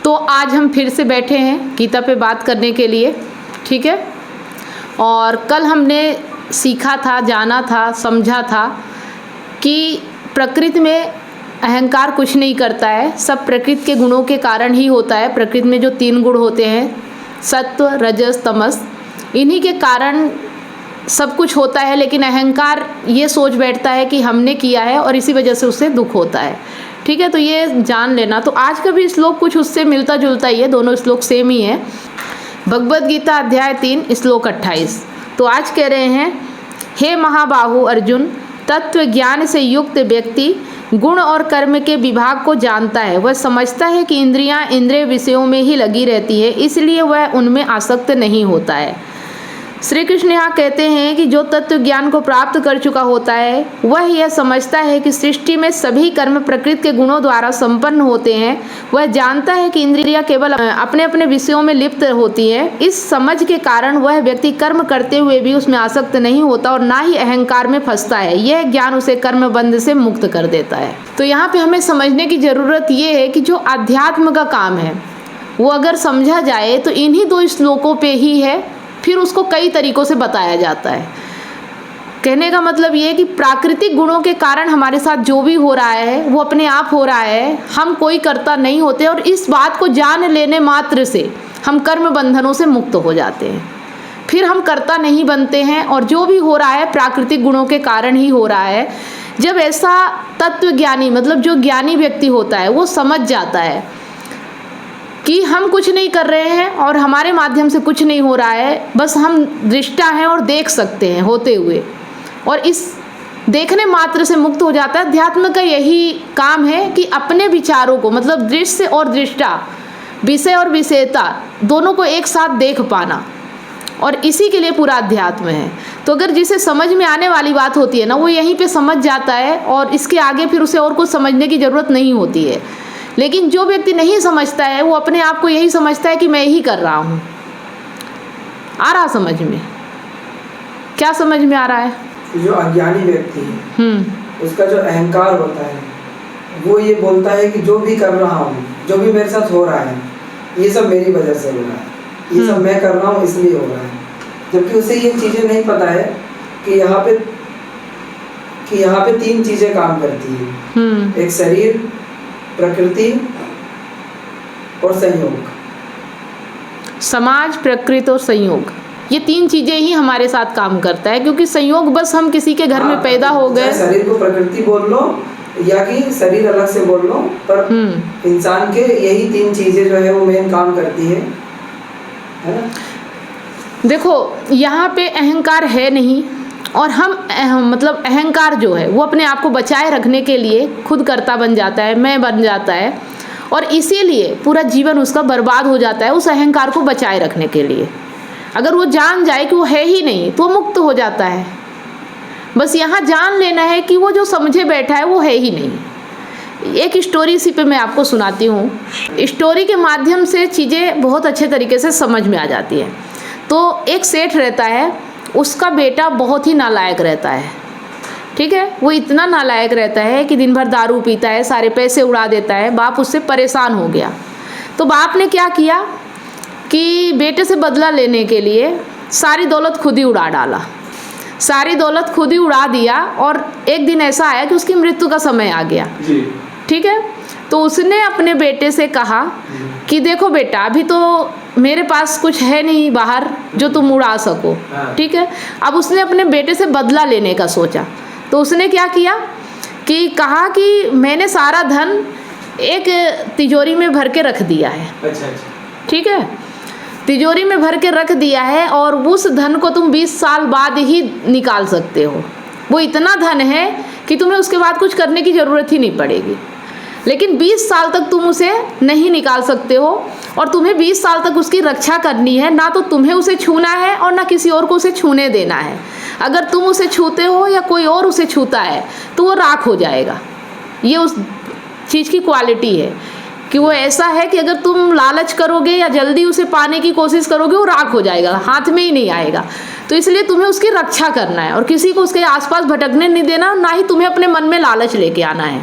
तो आज हम फिर से बैठे हैं गीता पे बात करने के लिए, ठीक है। और कल हमने सीखा था, जाना था, समझा था कि प्रकृति में अहंकार कुछ नहीं करता है, सब प्रकृति के गुणों के कारण ही होता है। प्रकृति में जो 3 गुण होते हैं, सत्व, रजस, तमस, इन्हीं के कारण सब कुछ होता है। लेकिन अहंकार ये सोच बैठता है कि हमने किया है और इसी वजह से उससे दुख होता है, ठीक है। तो ये जान लेना। तो आज का भी श्लोक कुछ उससे मिलता जुलता ही है, दोनों श्लोक सेम ही है। भगवद गीता अध्याय 3 श्लोक 28। तो आज कह रहे हैं, हे महाबाहु अर्जुन, तत्व ज्ञान से युक्त व्यक्ति गुण और कर्म के विभाग को जानता है। वह समझता है कि इंद्रियां इंद्रिय विषयों में ही लगी रहती है, इसलिए वह उनमें आसक्त नहीं होता है। श्री कृष्ण यहाँ कहते हैं कि जो तत्व ज्ञान को प्राप्त कर चुका होता है वह यह समझता है कि सृष्टि में सभी कर्म प्रकृति के गुणों द्वारा संपन्न होते हैं। वह जानता है कि इंद्रियां केवल अपने अपने विषयों में लिप्त होती है। इस समझ के कारण वह व्यक्ति कर्म करते हुए भी उसमें आसक्त नहीं होता और ना ही अहंकार में फंसता है। यह ज्ञान उसे कर्म बंध से मुक्त कर देता है। तो यहाँ पे हमें समझने की जरूरत ये है कि जो अध्यात्म का काम है वो अगर समझा जाए तो इन्हीं 2 श्लोकों पे ही है, फिर उसको कई तरीकों से बताया जाता है। कहने का मतलब ये है कि प्राकृतिक गुणों के कारण हमारे साथ जो भी हो रहा है वो अपने आप हो रहा है, हम कोई कर्ता नहीं होते। और इस बात को जान लेने मात्र से हम कर्म बंधनों से मुक्त हो जाते हैं, फिर हम कर्ता नहीं बनते हैं। और जो भी हो रहा है प्राकृतिक गुणों के कारण ही हो रहा है। जब ऐसा तत्व ज्ञानी, मतलब जो ज्ञानी व्यक्ति होता है, वो समझ जाता है कि हम कुछ नहीं कर रहे हैं और हमारे माध्यम से कुछ नहीं हो रहा है, बस हम दृष्टा हैं और देख सकते हैं होते हुए, और इस देखने मात्र से मुक्त हो जाता है। अध्यात्म का यही काम है कि अपने विचारों को, मतलब दृश्य और दृष्टा, विषय और विषयता, दोनों को एक साथ देख पाना, और इसी के लिए पूरा अध्यात्म है। तो अगर जिसे समझ में आने वाली बात होती है ना, वो यहीं पे समझ जाता है और इसके आगे फिर उसे और कुछ समझने की ज़रूरत नहीं होती है। लेकिन जो व्यक्ति नहीं समझता है वो अपने आप को यही समझता है कि मैं ही कर रहा हूँ। आ रहा समझ में? क्या समझ में आ रहा है? जो अज्ञानी व्यक्ति है उसका जो अहंकार होता है वो ये बोलता है कि जो भी कर रहा हूँ, जो भी मेरे साथ हो रहा है, ये सब मेरी वजह से हो रहा है, ये सब मैं कर रहा हूँ इसलिए हो रहा है। जबकि उसे ये चीज़ें नहीं पता है कि यहाँ पे 3 चीज़ें काम करती है, एक शरीर, प्रकृति और संयोग। समाज, प्रकृति और संयोग, ये 3 चीजें ही हमारे साथ काम करता है। क्योंकि संयोग बस हम किसी के घर में पैदा हो गए, शरीर को प्रकृति बोल लो या कि शरीर अलग से बोल लो, पर इंसान के यही 3 चीजें जो है वो मेन काम करती है ना। देखो यहाँ पे अहंकार है नहीं, और हम मतलब अहंकार जो है वो अपने आप को बचाए रखने के लिए खुद कर्ता बन जाता है, मैं बन जाता है, और इसीलिए पूरा जीवन उसका बर्बाद हो जाता है उस अहंकार को बचाए रखने के लिए। अगर वो जान जाए कि वो है ही नहीं तो वो मुक्त हो जाता है। बस यहाँ जान लेना है कि वो जो समझे बैठा है वो है ही नहीं। एक स्टोरी इसी पे मैं आपको सुनाती हूँ। स्टोरी के माध्यम से चीज़ें बहुत अच्छे तरीके से समझ में आ जाती हैं। तो एक सेठ रहता है, उसका बेटा बहुत ही नालायक रहता है, ठीक है। वो इतना नालायक रहता है कि दिन भर दारू पीता है, सारे पैसे उड़ा देता है। बाप उससे परेशान हो गया। तो बाप ने क्या किया कि बेटे से बदला लेने के लिए सारी दौलत खुद ही उड़ा डाला, सारी दौलत खुद ही उड़ा दिया। और एक दिन ऐसा आया कि उसकी मृत्यु का समय आ गया, ठीक है। तो उसने अपने बेटे से कहा कि देखो बेटा, अभी तो मेरे पास कुछ है नहीं बाहर जो तुम उड़ा सको, ठीक है। अब उसने अपने बेटे से बदला लेने का सोचा। तो उसने क्या किया कि कहा कि मैंने सारा धन एक तिजोरी में भर के रख दिया है, ठीक है, तिजोरी में भर के रख दिया है, और उस धन को तुम 20 साल बाद ही निकाल सकते हो। वो इतना धन है कि तुम्हें उसके बाद कुछ करने की ज़रूरत ही नहीं पड़ेगी। लेकिन 20 साल तक तुम उसे नहीं निकाल सकते हो, और तुम्हें 20 साल तक उसकी रक्षा करनी है। ना तो तुम्हें उसे छूना है और ना किसी और को उसे छूने देना है। अगर तुम उसे छूते हो या कोई और उसे छूता है तो वो राख हो जाएगा। ये उस चीज़ की क्वालिटी है कि वो ऐसा है कि अगर तुम लालच करोगे या जल्दी उसे पाने की कोशिश करोगे, वो राख हो जाएगा, हाथ में ही नहीं आएगा। तो इसलिए तुम्हें उसकी रक्षा करना है और किसी को उसके आसपास भटकने नहीं देना, ना ही तुम्हें अपने मन में लालच लेके आना है,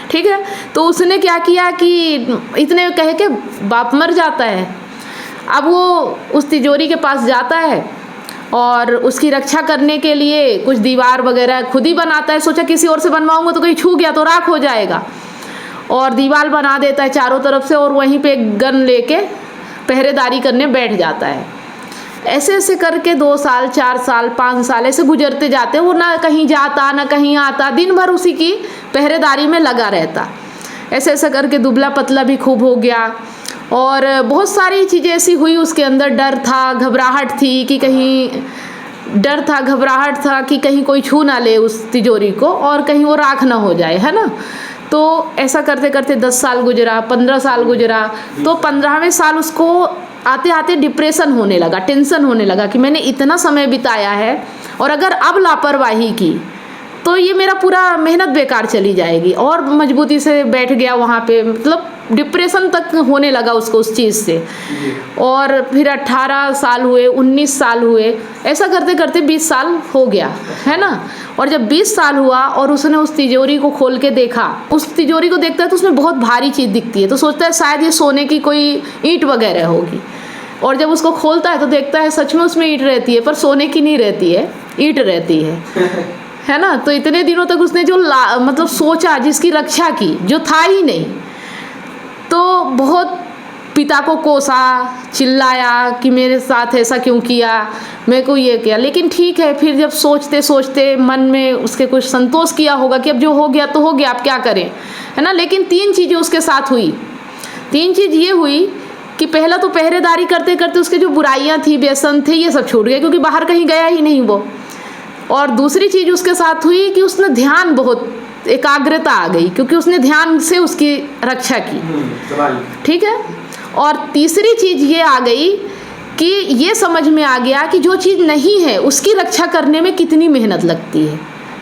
ठीक है। तो उसने क्या किया कि इतने कह के बाप मर जाता है। अब वो उस तिजोरी के पास जाता है और उसकी रक्षा करने के लिए कुछ दीवार वगैरह खुद ही बनाता है। सोचा किसी और से बनवाऊंगा तो कहीं छू गया तो राख हो जाएगा, और दीवार बना देता है चारों तरफ से, और वहीं पे एक गन लेके पहरेदारी करने बैठ जाता है। ऐसे ऐसे करके 2 साल 4 साल 5 साल ऐसे गुजरते जाते हैं। वो ना कहीं जाता ना कहीं आता, दिन भर उसी की पहरेदारी में लगा रहता। ऐसे ऐसे करके दुबला पतला भी खूब हो गया, और बहुत सारी चीज़ें ऐसी हुई उसके अंदर। डर था, घबराहट थी कि कहीं डर था, घबराहट था कि कहीं कोई छू ना ले उस तिजोरी को और कहीं वो राख ना हो जाए, है ना। तो ऐसा करते करते 10 साल गुजरा, 15 साल गुजरा। तो 15वें साल उसको आते आते डिप्रेशन होने लगा, टेंशन होने लगा कि मैंने इतना समय बिताया है और अगर अब लापरवाही की तो ये मेरा पूरा मेहनत बेकार चली जाएगी। और मजबूती से बैठ गया वहाँ पे, मतलब डिप्रेशन तक होने लगा उसको उस चीज़ से। और फिर 18 साल हुए, 19 साल हुए, ऐसा करते करते 20 साल हो गया, है ना। और जब 20 साल हुआ और उसने उस तिजोरी को खोल के देखा, उस तिजोरी को देखता है तो उसमें बहुत भारी चीज़ दिखती है, तो सोचता है शायद ये सोने की कोई ईंट वगैरह होगी। और जब उसको खोलता है तो देखता है सच में उसमें ईंट रहती है, पर सोने की नहीं रहती है, ईंट रहती है ना। तो इतने दिनों तक उसने जो मतलब सोचा, जिसकी रक्षा की, जो था ही नहीं, तो बहुत पिता को कोसा, चिल्लाया कि मेरे साथ ऐसा क्यों किया, मेरे को ये किया। लेकिन ठीक है, फिर जब सोचते सोचते मन में उसके कुछ संतोष किया होगा कि अब जो हो गया तो हो गया, आप क्या करें, है ना। लेकिन 3 चीज़ें उसके साथ हुई। 3 चीज़ ये हुई कि पहला तो पहरेदारी करते करते उसके जो बुराइयां थी, व्यसन थे, ये सब छूट गए क्योंकि बाहर कहीं गया ही नहीं वो। और दूसरी चीज़ उसके साथ हुई कि उसने ध्यान, बहुत एकाग्रता आ गई क्योंकि उसने ध्यान से उसकी रक्षा की, ठीक है। और तीसरी चीज़ ये आ गई कि ये समझ में आ गया कि जो चीज़ नहीं है उसकी रक्षा करने में कितनी मेहनत लगती है,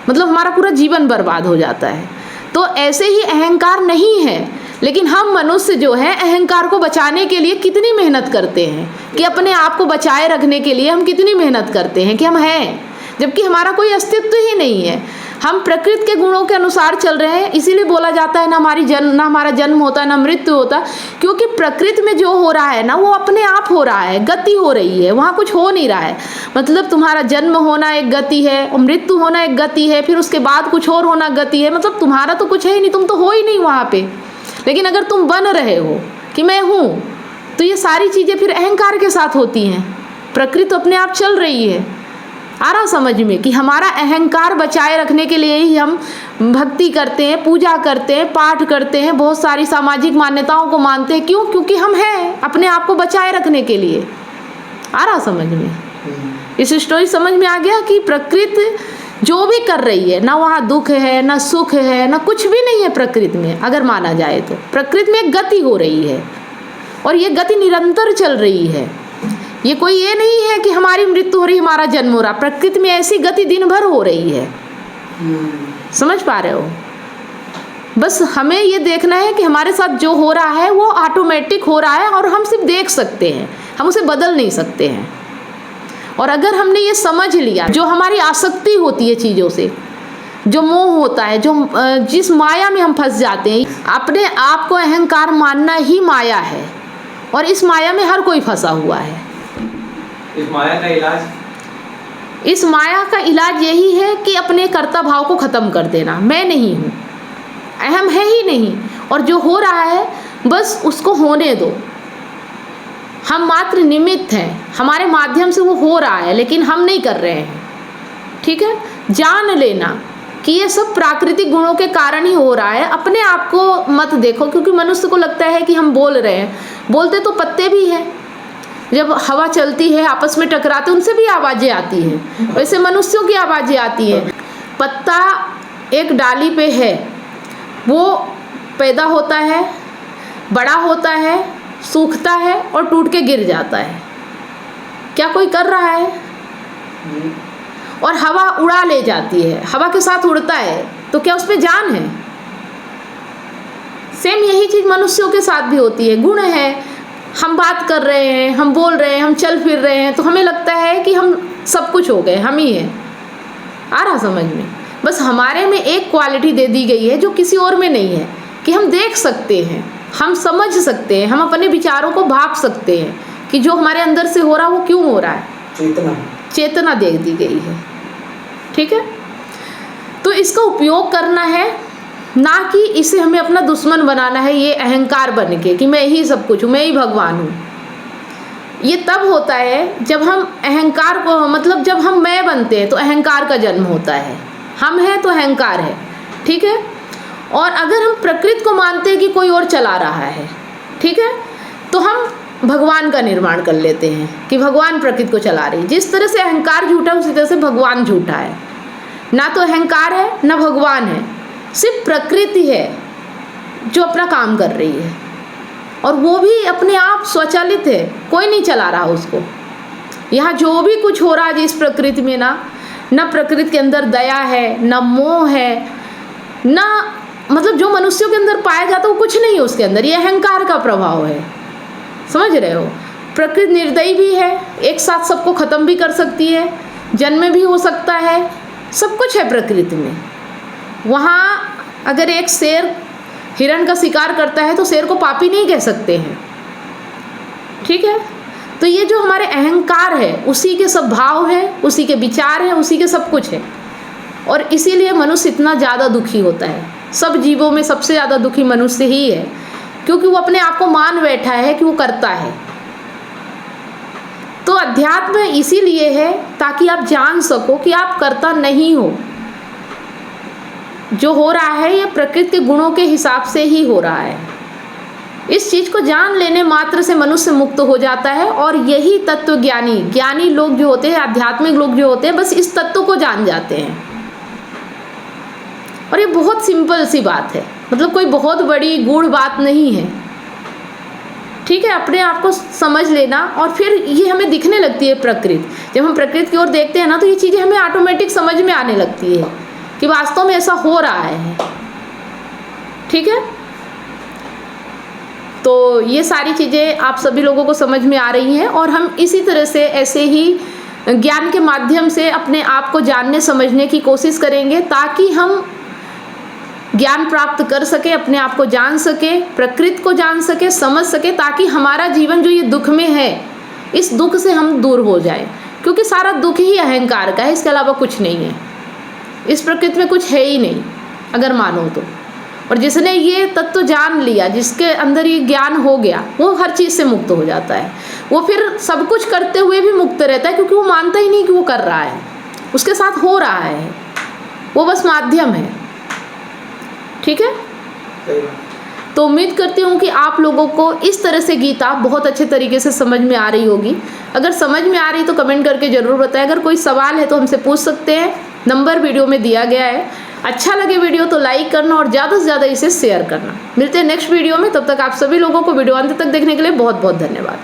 मतलब हमारा पूरा जीवन बर्बाद हो जाता है। तो ऐसे ही अहंकार नहीं है, लेकिन हम मनुष्य जो है अहंकार को बचाने के लिए कितनी मेहनत करते हैं, कि अपने आप को बचाए रखने के लिए हम कितनी मेहनत करते हैं कि हम हैं, जबकि हमारा कोई अस्तित्व ही नहीं है। हम प्रकृति के गुणों के अनुसार चल रहे हैं। इसीलिए बोला जाता है ना हमारा जन्म होता है ना मृत्यु होता, क्योंकि प्रकृति में जो हो रहा है ना वो अपने आप हो रहा है, गति हो रही है, वहाँ कुछ हो नहीं रहा है। मतलब तुम्हारा जन्म होना एक गति है और मृत्यु होना एक गति है, फिर उसके बाद कुछ और होना गति है। मतलब तुम्हारा तो कुछ है ही नहीं, तुम तो हो ही नहीं वहाँ पे। लेकिन अगर तुम बन रहे हो कि मैं हूँ, तो ये सारी चीज़ें फिर अहंकार के साथ होती हैं। प्रकृति अपने आप चल रही है। आ रहा समझ में कि हमारा अहंकार बचाए रखने के लिए ही हम भक्ति करते हैं, पूजा करते हैं, पाठ करते हैं, बहुत सारी सामाजिक मान्यताओं को मानते हैं। क्यों? क्योंकि हम हैं, अपने आप को बचाए रखने के लिए। आ रहा समझ में? इस स्टोरी समझ में आ गया कि प्रकृति जो भी कर रही है ना, वहाँ दुख है ना सुख है ना कुछ भी नहीं है प्रकृति में। अगर माना जाए तो प्रकृति में एक गति हो रही है और ये गति निरंतर चल रही है। ये कोई ये नहीं है कि हमारी मृत्यु हो रही, हमारा जन्म हो रहा। प्रकृति में ऐसी गति दिन भर हो रही है। समझ पा रहे हो? बस हमें ये देखना है कि हमारे साथ जो हो रहा है वो ऑटोमेटिक हो रहा है और हम सिर्फ देख सकते हैं, हम उसे बदल नहीं सकते हैं। और अगर हमने ये समझ लिया, जो हमारी आसक्ति होती है चीज़ों से, जो मोह होता है, जो जिस माया में हम फंस जाते हैं, अपने आप को अहंकार मानना ही माया है और इस माया में हर कोई फंसा हुआ है। इस माया का इलाज? इस माया का इलाज यही है कि अपने कर्ता भाव को ख़त्म कर देना। मैं नहीं हूँ, अहम है ही नहीं, और जो हो रहा है बस उसको होने दो। हम मात्र निमित्त हैं, हमारे माध्यम से वो हो रहा है लेकिन हम नहीं कर रहे हैं। ठीक है? जान लेना कि ये सब प्राकृतिक गुणों के कारण ही हो रहा है। अपने आप को मत देखो, क्योंकि मनुष्य को लगता है कि हम बोल रहे हैं। बोलते तो पत्ते भी हैं, जब हवा चलती है आपस में टकराते उनसे भी आवाज़ें आती हैं, वैसे मनुष्यों की आवाज़ें आती हैं। पत्ता एक डाली पे है, वो पैदा होता है, बड़ा होता है, सूखता है और टूट के गिर जाता है। क्या कोई कर रहा है? और हवा उड़ा ले जाती है, हवा के साथ उड़ता है, तो क्या उसमें जान है? सेम यही चीज़ मनुष्यों के साथ भी होती है। गुण है, हम बात कर रहे हैं, हम बोल रहे हैं, हम चल फिर रहे हैं, तो हमें लगता है कि हम सब कुछ हो गए, हम ही हैं। आ रहा समझ में? बस हमारे में एक क्वालिटी दे दी गई है जो किसी और में नहीं है, कि हम देख सकते हैं, हम समझ सकते हैं, हम अपने विचारों को भाप सकते हैं कि जो हमारे अंदर से हो रहा है वो क्यों हो रहा है। चेतना दे दी गई है, ठीक है। तो इसका उपयोग करना है, ना कि इसे हमें अपना दुश्मन बनाना है, ये अहंकार बन के कि मैं ही सब कुछ हूँ, मैं ही भगवान हूँ। ये तब होता है जब हम अहंकार को, मतलब जब हम मैं बनते हैं तो अहंकार का जन्म होता है। हम हैं तो अहंकार है, ठीक है। और अगर हम प्रकृति को मानते हैं कि कोई और चला रहा है, ठीक है, तो हम भगवान का निर्माण कर लेते हैं कि भगवान प्रकृति को चला रही है। जिस तरह से अहंकार झूठा है उसी तरह से भगवान झूठा है। ना तो अहंकार है ना भगवान है, सिर्फ प्रकृति है जो अपना काम कर रही है, और वो भी अपने आप स्वचालित है, कोई नहीं चला रहा उसको। यहाँ जो भी कुछ हो रहा है इस प्रकृति में, ना प्रकृति के अंदर दया है, ना मोह है, ना मतलब जो मनुष्यों के अंदर पाया जाता है वो कुछ नहीं है उसके अंदर, ये अहंकार का प्रभाव है। समझ रहे हो? प्रकृति निर्दयी भी है, एक साथ सबको ख़त्म भी कर सकती है, जन्म भी हो सकता है, सब कुछ है प्रकृति में। वहाँ अगर एक शेर हिरण का शिकार करता है तो शेर को पापी नहीं कह सकते हैं, ठीक है। तो ये जो हमारे अहंकार है उसी के सब भाव है, उसी के विचार हैं, उसी के सब कुछ है, और इसीलिए मनुष्य इतना ज़्यादा दुखी होता है। सब जीवों में सबसे ज़्यादा दुखी मनुष्य ही है, क्योंकि वो अपने आप को मान बैठा है कि वो करता है। तो अध्यात्म इसीलिए है ताकि आप जान सको कि आप करता नहीं हो। जो हो रहा है ये प्रकृति के गुणों के हिसाब से ही हो रहा है। इस चीज़ को जान लेने मात्र से मनुष्य मुक्त हो जाता है, और यही तत्व ज्ञानी लोग जो होते हैं, आध्यात्मिक लोग जो होते हैं, बस इस तत्व को जान जाते हैं। और ये बहुत सिंपल सी बात है, मतलब कोई बहुत बड़ी गूढ़ बात नहीं है, ठीक है। अपने आप को समझ लेना, और फिर ये हमें दिखने लगती है प्रकृति। जब हम प्रकृति की ओर देखते हैं ना, तो ये चीज़ें हमें ऑटोमेटिक समझ में आने लगती है कि वास्तव में ऐसा हो रहा है, ठीक है। तो ये सारी चीज़ें आप सभी लोगों को समझ में आ रही हैं, और हम इसी तरह से ऐसे ही ज्ञान के माध्यम से अपने आप को जानने समझने की कोशिश करेंगे, ताकि हम ज्ञान प्राप्त कर सके, अपने आप को जान सके, प्रकृति को जान सके, समझ सके, ताकि हमारा जीवन जो ये दुख में है, इस दुख से हम दूर हो जाए। क्योंकि सारा दुख ही अहंकार का है, इसके अलावा कुछ नहीं है। इस प्रकृति में कुछ है ही नहीं अगर मानो तो। और जिसने ये तत्व जान लिया, जिसके अंदर ये ज्ञान हो गया, वो हर चीज़ से मुक्त हो जाता है। वो फिर सब कुछ करते हुए भी मुक्त रहता है, क्योंकि वो मानता ही नहीं कि वो कर रहा है, उसके साथ हो रहा है, वो बस माध्यम है, ठीक है। तो उम्मीद करती हूँ कि आप लोगों को इस तरह से गीता बहुत अच्छे तरीके से समझ में आ रही होगी। अगर समझ में आ रही तो कमेंट करके ज़रूर बताएं। अगर कोई सवाल है तो हमसे पूछ सकते हैं, नंबर वीडियो में दिया गया है। अच्छा लगे वीडियो तो लाइक करना और ज़्यादा से ज़्यादा इसे शेयर करना। मिलते हैं नेक्स्ट वीडियो में, तब तक आप सभी लोगों को वीडियो अंत तक देखने के लिए बहुत बहुत धन्यवाद।